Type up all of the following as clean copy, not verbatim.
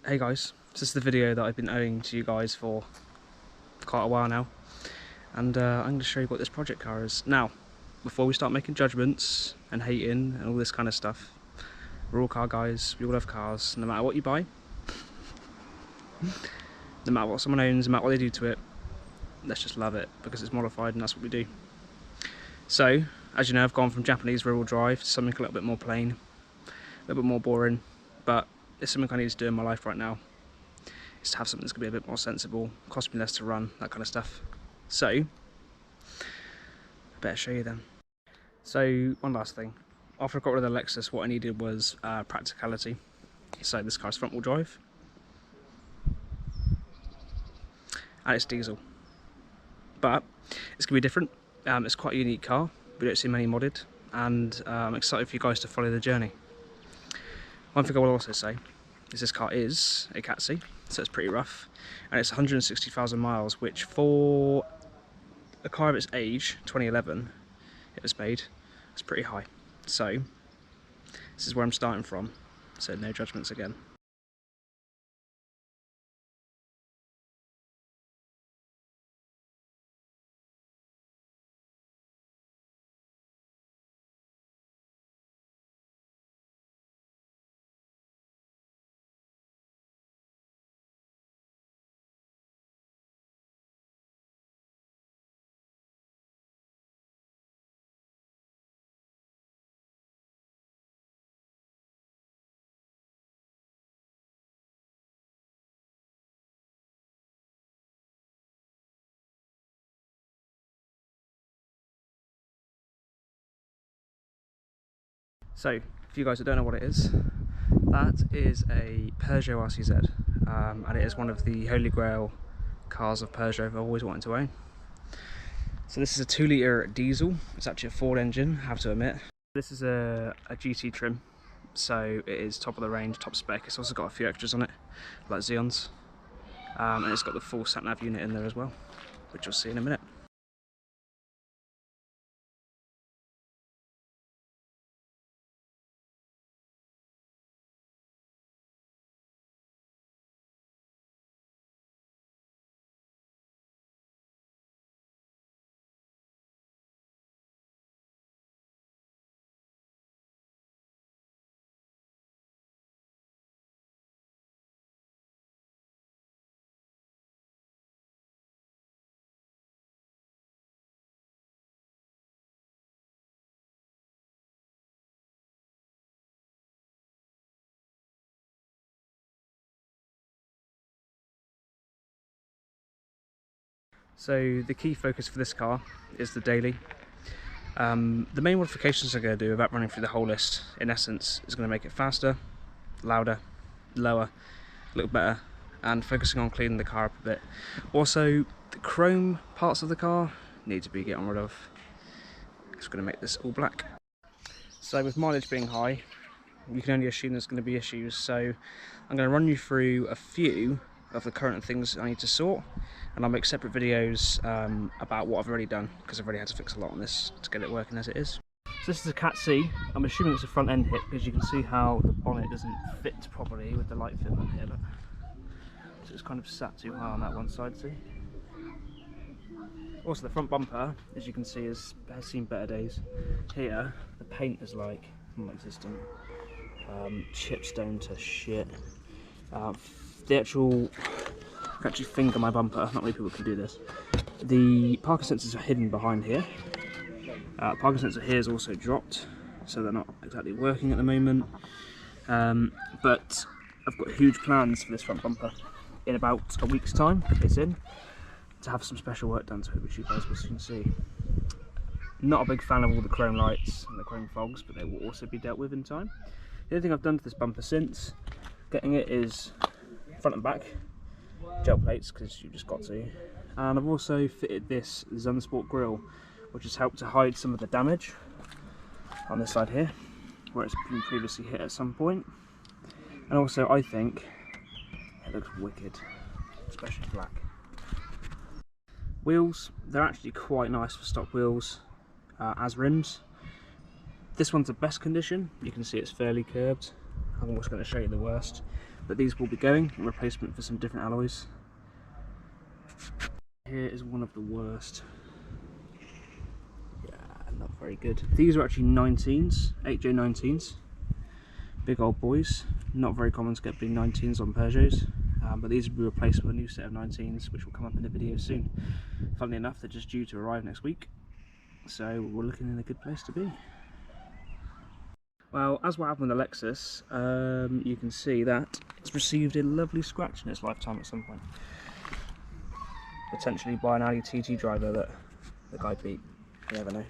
Hey guys, this is the video that I've been owing to you guys for quite a while now, and I'm going to show you what this project car is. Now, before we start making judgments and hating and all this kind of stuff, we're all car guys, we all love cars, no matter what you buy, no matter what someone owns, no matter what they do to it, let's just love it because it's modified and that's what we do. So, as you know, I've gone from Japanese rear-wheel drive to something a little bit more plain, a little bit more boring, but it's something I need to do in my life right now. Is to have something that's going to be a bit more sensible, cost me less to run, that kind of stuff. So, I better show you then. So, one last thing. After I got rid of the Lexus, what I needed was practicality. So this car's front-wheel drive. And it's diesel. But, it's going to be different. It's quite a unique car. We don't see many modded. And I'm excited for you guys to follow the journey. One thing I will also say is this car is a Cat C, so it's pretty rough, and it's 160,000 miles, which for a car of its age, 2011, it was made, it's pretty high. So this is where I'm starting from, so no judgments again. So, for you guys that don't know what it is, that is a Peugeot RCZ, and it is one of the holy grail cars of Peugeot I've always wanted to own. So this is a 2-litre diesel, it's actually a Ford engine, I have to admit. This is a GT trim, so it is top of the range, top spec. It's also got a few extras on it, like Xeons, and it's got the full sat-nav unit in there as well, which you'll see in a minute. So the key focus for this car is the daily. The main modifications I'm going to do without running through the whole list, in essence, is going to make it faster, louder, lower, a little better, and focusing on cleaning the car up a bit. Also, the chrome parts of the car need to be getting rid of. It's going to make this all black. So with mileage being high, you can only assume there's going to be issues, so I'm going to run you through a few of the current things I need to sort, and I'll make separate videos about what I've already done, because I've already had to fix a lot on this to get it working as it is. So this is a Cat C. I'm assuming it's a front end hit, because you can see how the bonnet doesn't fit properly with the light fit on here. Look. So it's kind of sat too high on that one side, see? Also the front bumper, as you can see, has seen better days. Here, the paint is like non-existent. Chipstone to shit. The actual, I can actually finger my bumper, not many people can do this. The parking sensors are hidden behind here. Parking sensor here is also dropped, so they're not exactly working at the moment. But I've got huge plans for this front bumper. In about a week's time, it's in, to have some special work done to it, which you guys will soon see. Not a big fan of all the chrome lights and the chrome fogs, but they will also be dealt with in time. The only thing I've done to this bumper since getting it is front and back gel plates, because you just got to, and I've also fitted this Zunsport grille, which has helped to hide some of the damage on this side here where it's been previously hit at some point. And also I think it looks wicked, especially black. Wheels, they're actually quite nice for stock wheels as rims. This one's the best condition, you can see it's fairly curbed. I'm almost going to show you the worst. but these will be going in replacement for some different alloys. Here is one of the worst. Yeah, not very good. These are actually 19s, 8J19s. Big old boys. Not very common to get big 19s on Peugeots, but these will be replaced with a new set of 19s, which will come up in the video soon. Funnily enough, they're just due to arrive next week, so we're looking in a good place to be. Well, as what happened with the Lexus, you can see that it's received a lovely scratch in its lifetime at some point. Potentially by an Audi TT driver that the guy beat. You never know.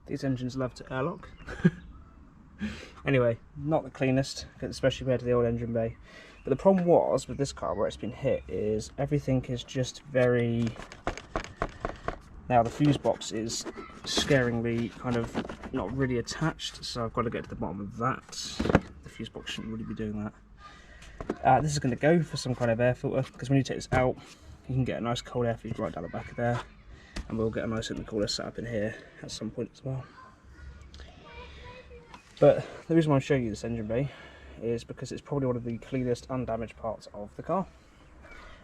These engines love to airlock. Anyway, not the cleanest, especially compared to the old engine bay. But the problem was with this car where it's been hit is everything is just very... Now the fuse box is scaringly kind of not really attached, so I've got to get to the bottom of that. The fuse box shouldn't really be doing that. This is going to go for some kind of air filter, because when you take this out, you can get a nice cold air feed right down the back of there. And we'll get a nice intercooler set up in here at some point as well. But the reason why I'm showing you this engine bay is because it's probably one of the cleanest undamaged parts of the car.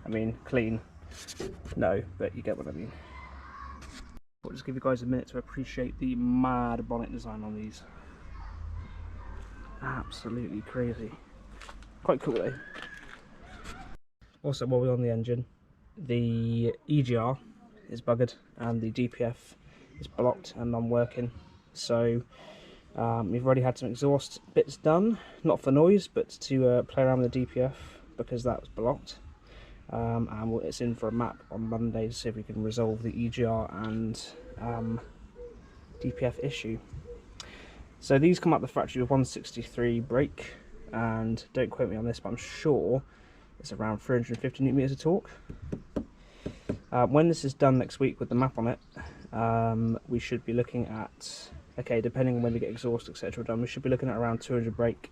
I mean, clean, no, but you get what I mean. I'll just give you guys a minute to appreciate the mad bonnet design on these. Absolutely crazy. Quite cool though. Also, while we're on the engine, the EGR is buggered and the DPF is blocked and non-working, so we've already had some exhaust bits done, not for noise but to play around with the DPF because that was blocked, and it's in for a map on Monday to see if we can resolve the EGR and DPF issue. So these come up the factory with 163 brake, and don't quote me on this but I'm sure it's around 350 Nm of torque. When this is done next week with the map on it, we should be looking at, okay, depending on when we get exhaust etc done, we should be looking at around 200 brake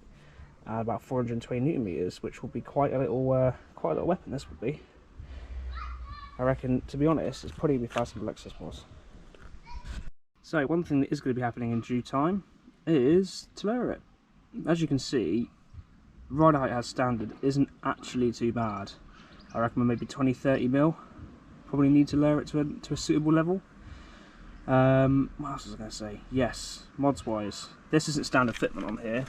and about 420 Nm, which will be quite a little weapon. This would be, I reckon, to be honest, it's probably going to be faster than the Lexus was. So one thing that is going to be happening in due time is to lower it. As you can see, rider height as standard isn't actually too bad. I reckon maybe 20-30mm. Probably need to lower it to a suitable level. What else was I going to say? Yes, mods wise, this isn't standard fitment on here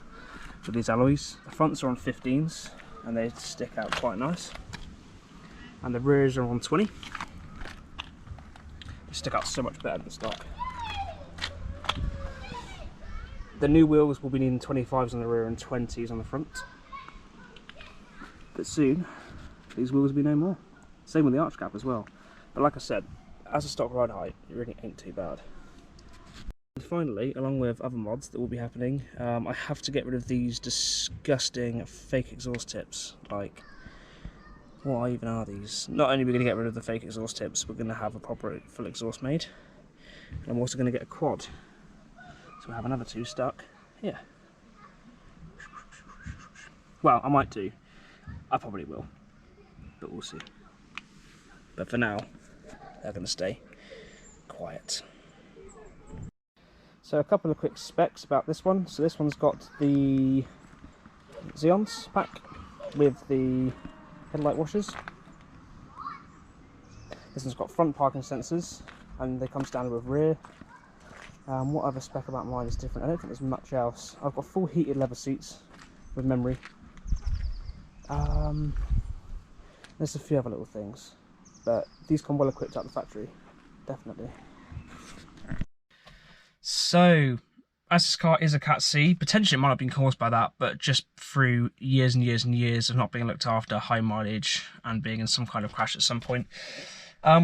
for these alloys. The fronts are on 15s and they stick out quite nice, and the rears are on 20. They stick out so much better than stock. The new wheels will be needing 25s on the rear and 20s on the front, but soon these wheels will be no more. Same with the arch cap as well. But like I said, as a stock ride height, it really ain't too bad. And finally, along with other mods that will be happening, I have to get rid of these disgusting fake exhaust tips. Like, what even are these? Not only are we going to get rid of the fake exhaust tips, we're going to have a proper full exhaust made. And I'm also going to get a quad. So we have another two stuck here. Well, I might do. I probably will. But we'll see. But for now, they're going to stay quiet. So a couple of quick specs about this one. So this one's got the Xeons pack with the headlight washers. This one's got front parking sensors and they come standard with rear. What other spec about mine is different? I don't think there's much else. I've got full heated leather seats with memory. There's a few other little things, but these come well equipped out the factory, definitely. So, as this car is a Cat C, potentially it might have been caused by that, but just through years and years and years of not being looked after, high mileage, and being in some kind of crash at some point,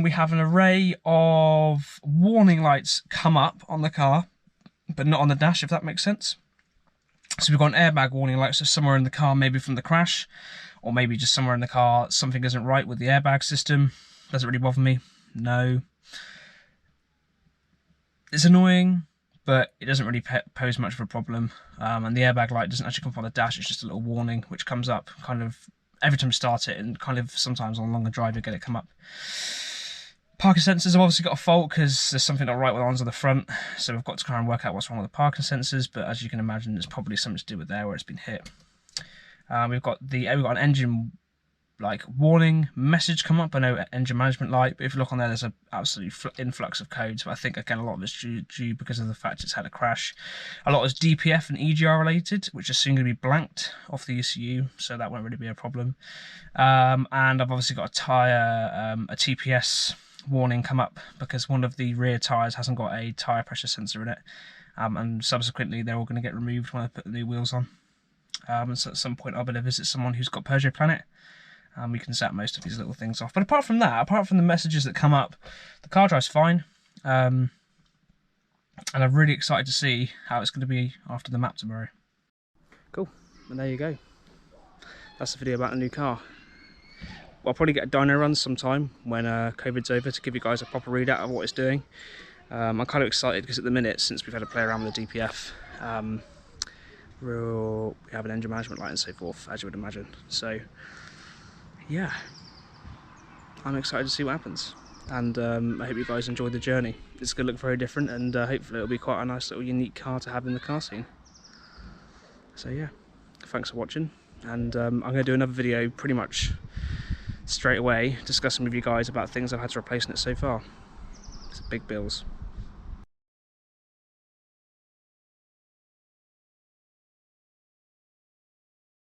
we have an array of warning lights come up on the car, but not on the dash, if that makes sense. So we've got an airbag warning light, so somewhere in the car, maybe from the crash, or maybe just somewhere in the car, something isn't right with the airbag system. Doesn't really bother me, no. It's annoying, but it doesn't really pose much of a problem. And the airbag light doesn't actually come up on the dash, it's just a little warning which comes up kind of every time you start it, and kind of sometimes on a longer drive you get it come up. Parking sensors have obviously got a fault because there's something not right with the ones on the front, so we've got to try and work out what's wrong with the parking sensors, but as you can imagine it's probably something to do with there where it's been hit. We've got an engine like warning message come up. I know engine management light, but if you look on there, there's an absolute influx of codes. But I think again a lot of it's due because of the fact it's had a crash. A lot is DPF and EGR related, which is soon going to be blanked off the ECU, so that won't really be a problem. And I've obviously got a tyre, a TPS warning come up because one of the rear tyres hasn't got a tyre pressure sensor in it, and subsequently they're all going to get removed when I put the new wheels on. And so at some point I'll be able to visit someone who's got Peugeot Planet. We can zap most of these little things off. But apart from that, apart from the messages that come up, the car drives fine. And I'm really excited to see how it's going to be after the map tomorrow. Cool, and there you go. That's the video about the new car. I'll probably get a dyno run sometime when COVID's over to give you guys a proper readout of what it's doing. I'm kind of excited because at the minute, since we've had to play around with the DPF, we have an engine management light and so forth, as you would imagine. So yeah, I'm excited to see what happens, and I hope you guys enjoy the journey. It's going to look very different, and hopefully it'll be quite a nice little unique car to have in the car scene. So yeah, thanks for watching, and I'm going to do another video pretty much straight away discussing with you guys about things I've had to replace in it so far. It's big bills.